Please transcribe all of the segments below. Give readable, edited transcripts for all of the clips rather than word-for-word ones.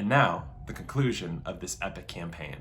And now, the conclusion of this epic campaign.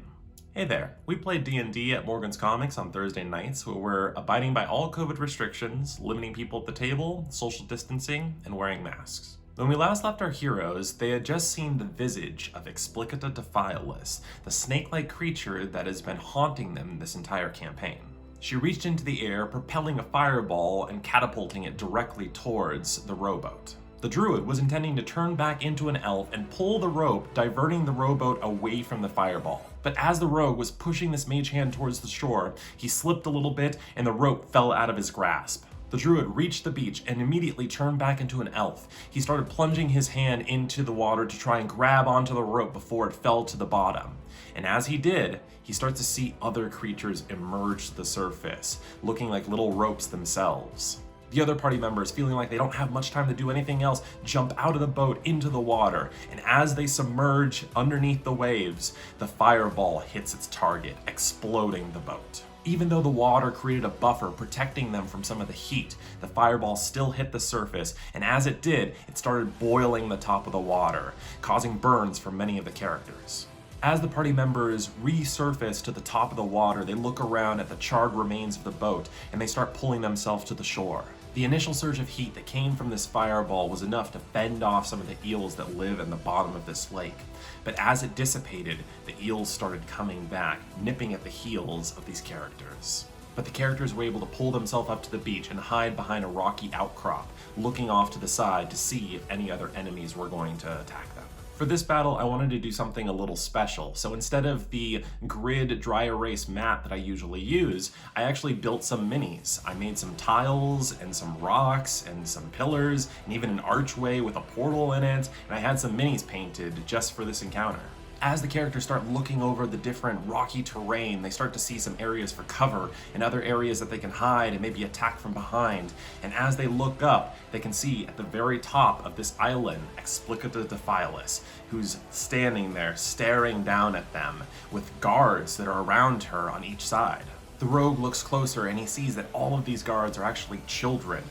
Hey there, we play D&D at Morgan's Comics on Thursday nights, where we're abiding by all COVID restrictions, limiting people at the table, social distancing, and wearing masks. When we last left our heroes, they had just seen the visage of Explicita Defileless, the snake-like creature that has been haunting them this entire campaign. She reached into the air, propelling a fireball and catapulting it directly towards the rowboat. The druid was intending to turn back into an elf and pull the rope, diverting the rowboat away from the fireball. But as the rogue was pushing this mage hand towards the shore, he slipped a little bit and the rope fell out of his grasp. The druid reached the beach and immediately turned back into an elf. He started plunging his hand into the water to try and grab onto the rope before it fell to the bottom. And as he did, he starts to see other creatures emerge to the surface, looking like little ropes themselves. The other party members, feeling like they don't have much time to do anything else, jump out of the boat into the water, and as they submerge underneath the waves, the fireball hits its target, exploding the boat. Even though the water created a buffer protecting them from some of the heat, the fireball still hit the surface, and as it did, it started boiling the top of the water, causing burns for many of the characters. As the party members resurface to the top of the water, they look around at the charred remains of the boat, and they start pulling themselves to the shore. The initial surge of heat that came from this fireball was enough to fend off some of the eels that live in the bottom of this lake. But as it dissipated, the eels started coming back, nipping at the heels of these characters. But the characters were able to pull themselves up to the beach and hide behind a rocky outcrop, looking off to the side to see if any other enemies were going to attack them. For this battle, I wanted to do something a little special, so instead of the grid dry erase map that I usually use, I actually built some minis. I made some tiles and some rocks and some pillars and even an archway with a portal in it, and I had some minis painted just for this encounter. As the characters start looking over the different rocky terrain, they start to see some areas for cover and other areas that they can hide and maybe attack from behind. And as they look up, they can see at the very top of this island, Explicita Defileless, who's standing there staring down at them with guards that are around her on each side. The rogue looks closer and he sees that all of these guards are actually children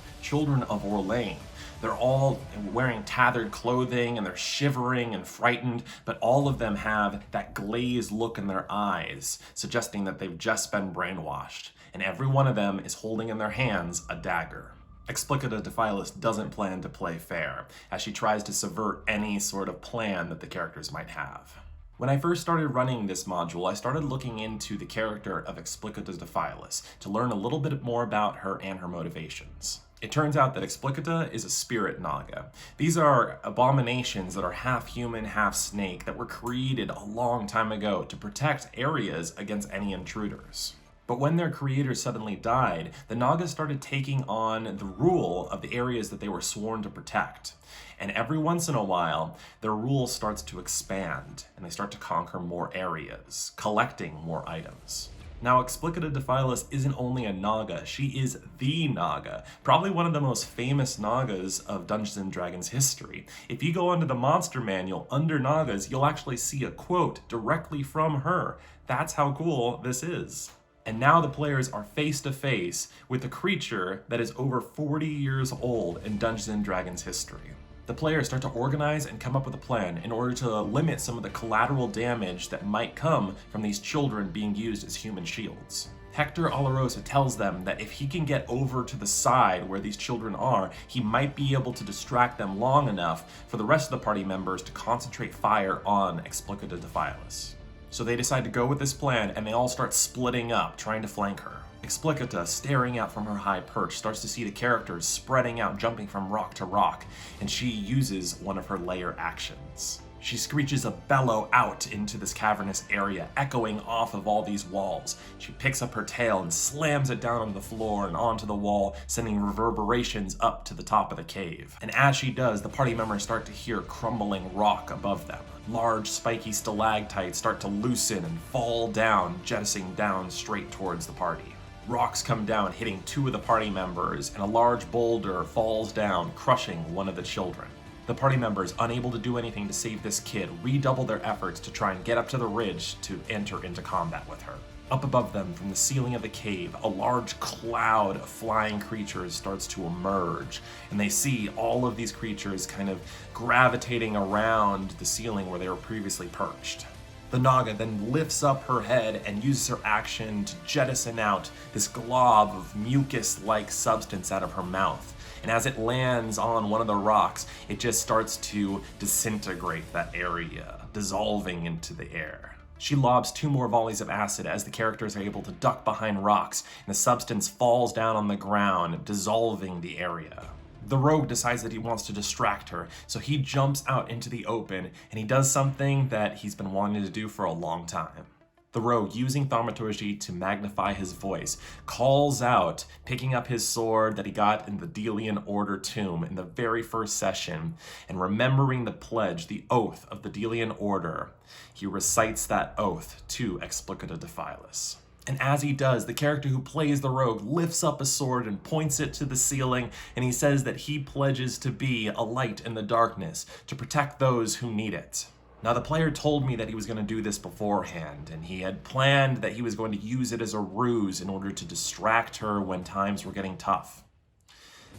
of Orlane. They're all wearing tattered clothing and they're shivering and frightened, but all of them have that glazed look in their eyes, suggesting that they've just been brainwashed. And every one of them is holding in their hands a dagger. Explicita Defileless doesn't plan to play fair, as she tries to subvert any sort of plan that the characters might have. When I first started running this module, I started looking into the character of Explicita Defileless to learn a little bit more about her and her motivations. It turns out that Explicita is a spirit naga. These are abominations that are half human, half snake that were created a long time ago to protect areas against any intruders. But when their creators suddenly died, the Nagas started taking on the rule of the areas that they were sworn to protect. And every once in a while, their rule starts to expand, and they start to conquer more areas, collecting more items. Now, Explicita Defileless isn't only a Naga, she is the Naga, probably one of the most famous Nagas of Dungeons & Dragons history. If you go into the monster manual under Nagas, you'll actually see a quote directly from her. That's how cool this is. And now the players are face to face with a creature that is over 40 years old in Dungeons & Dragons history. The players start to organize and come up with a plan in order to limit some of the collateral damage that might come from these children being used as human shields. Hector Olarosa tells them that if he can get over to the side where these children are, he might be able to distract them long enough for the rest of the party members to concentrate fire on Explicita Defileless. So they decide to go with this plan and they all start splitting up, trying to flank her. Explicita, staring out from her high perch, starts to see the characters spreading out, jumping from rock to rock, and she uses one of her lair actions. She screeches a bellow out into this cavernous area, echoing off of all these walls. She picks up her tail and slams it down on the floor and onto the wall, sending reverberations up to the top of the cave. And as she does, the party members start to hear crumbling rock above them. Large, spiky stalactites start to loosen and fall down, jettisoning down straight towards the party. Rocks come down, hitting two of the party members, and a large boulder falls down, crushing one of the children. The party members, unable to do anything to save this kid, redouble their efforts to try and get up to the ridge to enter into combat with her. Up above them, from the ceiling of the cave, a large cloud of flying creatures starts to emerge, and they see all of these creatures kind of gravitating around the ceiling where they were previously perched. The Naga then lifts up her head and uses her action to jettison out this glob of mucus-like substance out of her mouth. And as it lands on one of the rocks, it just starts to disintegrate that area, dissolving into the air. She lobs 2 more volleys of acid as the characters are able to duck behind rocks, and the substance falls down on the ground, dissolving the area. The rogue decides that he wants to distract her, so he jumps out into the open, and he does something that he's been wanting to do for a long time. The rogue, using thaumaturgy to magnify his voice, calls out, picking up his sword that he got in the Delian Order tomb in the very first session, and remembering the pledge, the oath of the Delian Order, he recites that oath to Explicita Defilis. And as he does, the character who plays the rogue lifts up a sword and points it to the ceiling, and he says that he pledges to be a light in the darkness, to protect those who need it. Now, the player told me that he was going to do this beforehand, and he had planned that he was going to use it as a ruse in order to distract her when times were getting tough.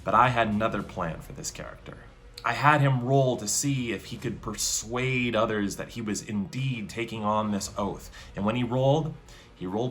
But I had another plan for this character. I had him roll to see if he could persuade others that he was indeed taking on this oath, and when he rolled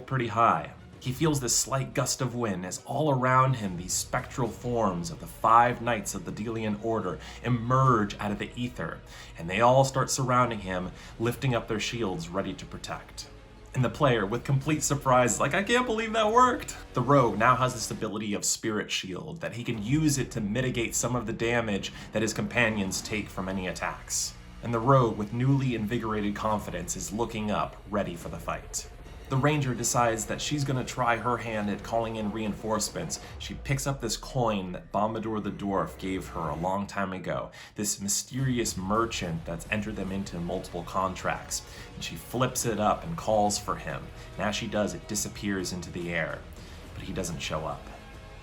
pretty high. He feels this slight gust of wind as all around him these spectral forms of the 5 knights of the Delian Order emerge out of the ether, and they all start surrounding him, lifting up their shields ready to protect. And the player, with complete surprise, is like, I can't believe that worked! The rogue now has this ability of Spirit Shield, that he can use it to mitigate some of the damage that his companions take from any attacks. And the rogue, with newly invigorated confidence, is looking up, ready for the fight. The ranger decides that she's going to try her hand at calling in reinforcements. She picks up this coin that Bombador the Dwarf gave her a long time ago, this mysterious merchant that's entered them into multiple contracts. And she flips it up and calls for him, and as she does, it disappears into the air, but he doesn't show up.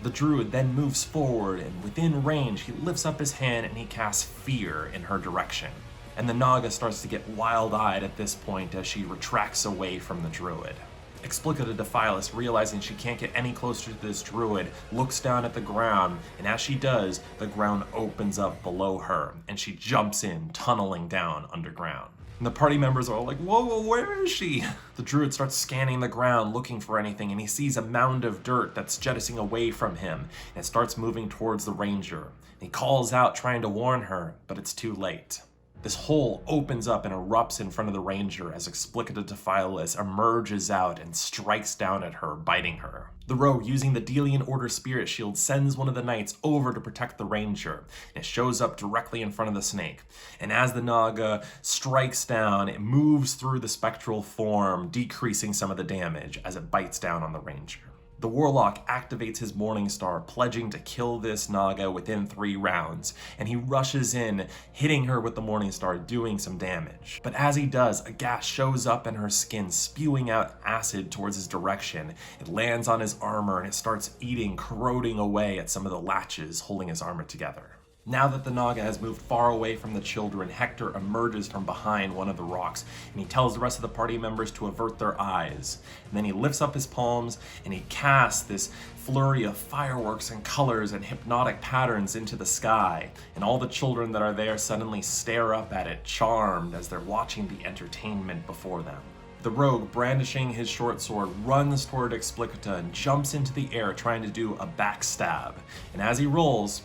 The druid then moves forward, and within range, he lifts up his hand and he casts Fear in her direction. And the Naga starts to get wild-eyed at this point as she retracts away from the druid. Explicita Defilis, realizing she can't get any closer to this druid, looks down at the ground, and as she does, the ground opens up below her, and she jumps in, tunneling down underground. And the party members are all like, whoa, where is she? The druid starts scanning the ground, looking for anything, and he sees a mound of dirt that's jettisoning away from him, and it starts moving towards the ranger. And he calls out, trying to warn her, but it's too late. This hole opens up and erupts in front of the ranger as Explicita Defilis emerges out and strikes down at her, biting her. The rogue, using the Delian Order Spirit Shield, sends one of the knights over to protect the ranger. It shows up directly in front of the snake. And as the Naga strikes down, it moves through the spectral form, decreasing some of the damage as it bites down on the ranger. The warlock activates his Morningstar, pledging to kill this Naga within 3 rounds, and he rushes in, hitting her with the Morningstar, doing some damage. But as he does, a gas shows up in her skin, spewing out acid towards his direction. It lands on his armor, and it starts eating, corroding away at some of the latches holding his armor together. Now that the Naga has moved far away from the children, Hector emerges from behind one of the rocks, and he tells the rest of the party members to avert their eyes. And then he lifts up his palms, and he casts this flurry of fireworks and colors and hypnotic patterns into the sky. And all the children that are there suddenly stare up at it, charmed, as they're watching the entertainment before them. The rogue, brandishing his short sword, runs toward Explicita and jumps into the air, trying to do a backstab. And as he rolls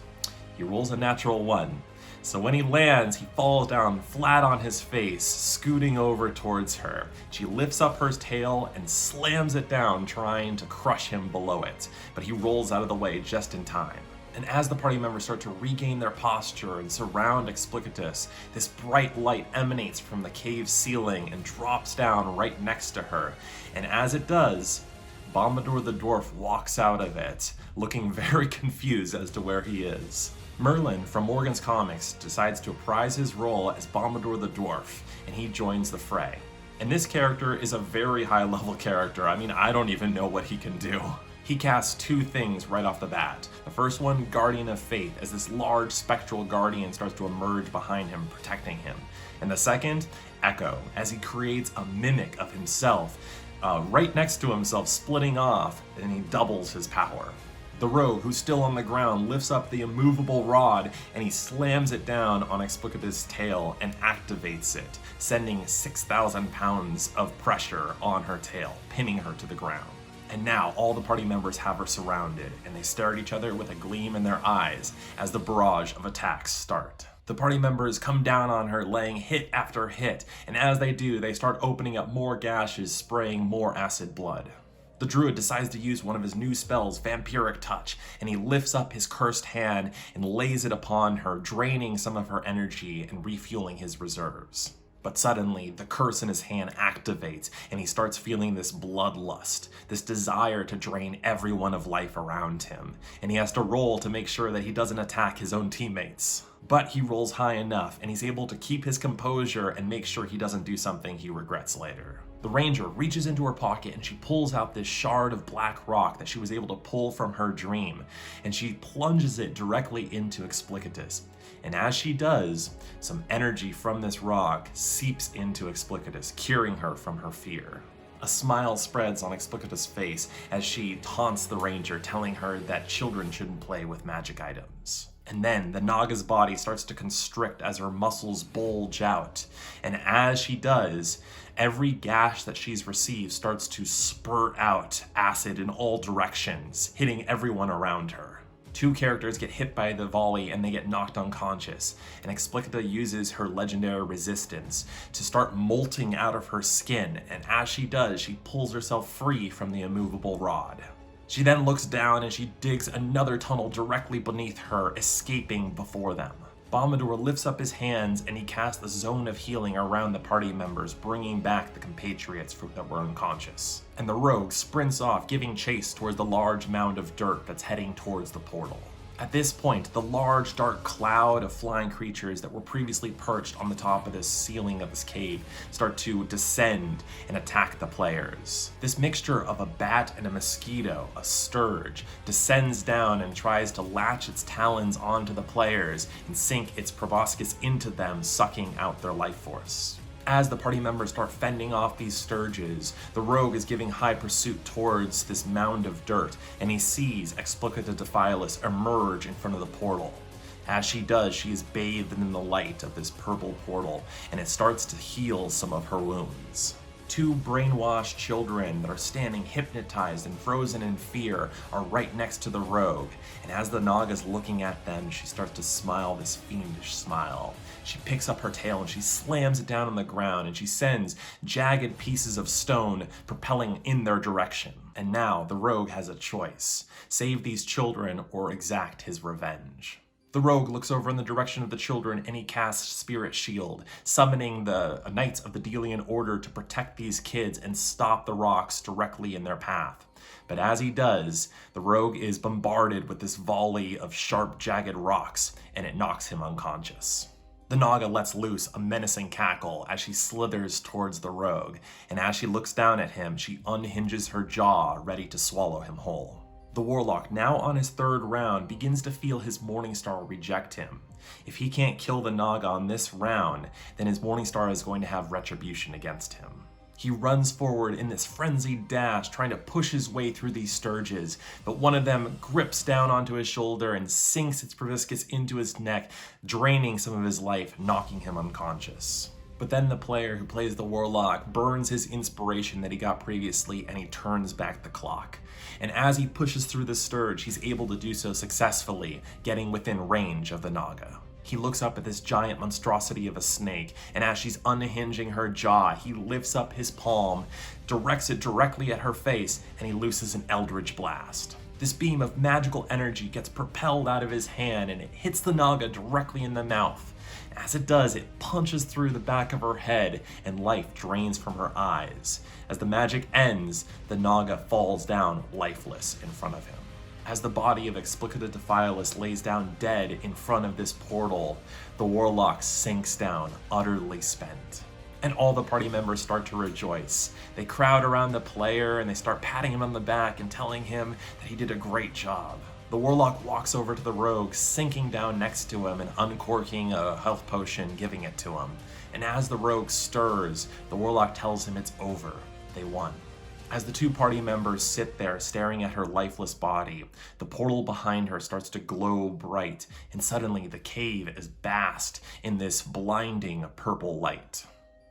a natural 1. So when he lands, he falls down flat on his face, scooting over towards her. She lifts up her tail and slams it down, trying to crush him below it, but he rolls out of the way just in time. And as the party members start to regain their posture and surround Explicatus, this bright light emanates from the cave ceiling and drops down right next to her. And as it does, Bombador the Dwarf walks out of it, looking very confused as to where he is. Merlin from Morgan's Comics decides to apprise his role as Bombador the Dwarf, and he joins the fray. And this character is a very high-level character. I mean, I don't even know what he can do. He casts 2 things right off the bat. The first one, Guardian of Faith, as this large spectral guardian starts to emerge behind him, protecting him. And the second, Echo, as he creates a mimic of himself, right next to himself, splitting off, and he doubles his power. The rogue, who's still on the ground, lifts up the immovable rod and he slams it down on Explicatus' tail and activates it, sending 6,000 pounds of pressure on her tail, pinning her to the ground. And now all the party members have her surrounded, and they stare at each other with a gleam in their eyes as the barrage of attacks start. The party members come down on her, laying hit after hit, and as they do, they start opening up more gashes, spraying more acid blood. The druid decides to use one of his new spells, Vampiric Touch, and he lifts up his cursed hand and lays it upon her, draining some of her energy and refueling his reserves. But suddenly, the curse in his hand activates, and he starts feeling this bloodlust, this desire to drain everyone of life around him, and he has to roll to make sure that he doesn't attack his own teammates. But he rolls high enough, and he's able to keep his composure and make sure he doesn't do something he regrets later. The ranger reaches into her pocket and she pulls out this shard of black rock that she was able to pull from her dream, and she plunges it directly into Explicatus. And as she does, some energy from this rock seeps into Explicatus, curing her from her fear. A smile spreads on Explicatus' face as she taunts the ranger, telling her that children shouldn't play with magic items. And then the Naga's body starts to constrict as her muscles bulge out. And as she does, every gash that she's received starts to spurt out acid in all directions, hitting everyone around her. Two characters get hit by the volley and they get knocked unconscious, and Explicita uses her legendary resistance to start molting out of her skin, and as she does, she pulls herself free from the immovable rod. She then looks down and she digs another tunnel directly beneath her, escaping before them. Bombador lifts up his hands and he casts a zone of healing around the party members, bringing back the compatriots that were unconscious. And the rogue sprints off, giving chase towards the large mound of dirt that's heading towards the portal. At this point, the large dark cloud of flying creatures that were previously perched on the top of this ceiling of this cave start to descend and attack the players. This mixture of a bat and a mosquito, a scourge, descends down and tries to latch its talons onto the players and sink its proboscis into them, sucking out their life force. As the party members start fending off these scourges, the rogue is giving high pursuit towards this mound of dirt, and he sees Explicita Defilis emerge in front of the portal. As she does, she is bathed in the light of this purple portal, and it starts to heal some of her wounds. Two brainwashed children that are standing hypnotized and frozen in fear are right next to the rogue, and as the Naga's looking at them, she starts to smile this fiendish smile. She picks up her tail and she slams it down on the ground, and she sends jagged pieces of stone propelling in their direction. And now the rogue has a choice: save these children or exact his revenge. The rogue looks over in the direction of the children and he casts Spirit Shield, summoning the Knights of the Delian Order to protect these kids and stop the rocks directly in their path. But as he does, the rogue is bombarded with this volley of sharp, jagged rocks, and it knocks him unconscious. The Naga lets loose a menacing cackle as she slithers towards the rogue, and as she looks down at him, she unhinges her jaw, ready to swallow him whole. The Warlock, now on his third round, begins to feel his Morningstar reject him. If he can't kill the Naga on this round, then his Morningstar is going to have retribution against him. He runs forward in this frenzied dash, trying to push his way through these scourges, but one of them grips down onto his shoulder and sinks its proboscis into his neck, draining some of his life, knocking him unconscious. But then the player who plays the Warlock burns his inspiration that he got previously, and he turns back the clock. And as he pushes through the scourge, he's able to do so successfully, getting within range of the Naga. He looks up at this giant monstrosity of a snake, and as she's unhinging her jaw, he lifts up his palm, directs it directly at her face, and he looses an Eldritch Blast. This beam of magical energy gets propelled out of his hand, and it hits the Naga directly in the mouth. As it does, it punches through the back of her head, and life drains from her eyes. As the magic ends, the Naga falls down lifeless in front of him. As the body of Explicita Defilis lays down dead in front of this portal, the Warlock sinks down, utterly spent. And all the party members start to rejoice. They crowd around the player and they start patting him on the back and telling him that he did a great job. The Warlock walks over to the rogue, sinking down next to him and uncorking a health potion, giving it to him. And as the rogue stirs, the Warlock tells him it's over. They won. As the two party members sit there staring at her lifeless body, the portal behind her starts to glow bright, and suddenly the cave is bathed in this blinding purple light.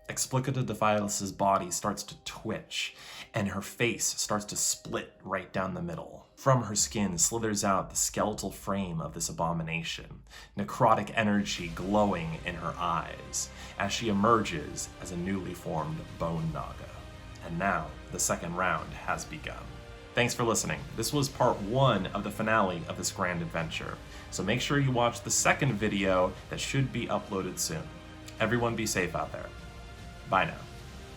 Explicata Defilus's body starts to twitch, and her face starts to split right down the middle. From her skin slithers out the skeletal frame of this abomination, necrotic energy glowing in her eyes, as she emerges as a newly formed Bone Naga. And now, the second round has begun. Thanks for listening. This was part 1 of the finale of this grand adventure, so make sure you watch the second video that should be uploaded soon. Everyone be safe out there. Bye now.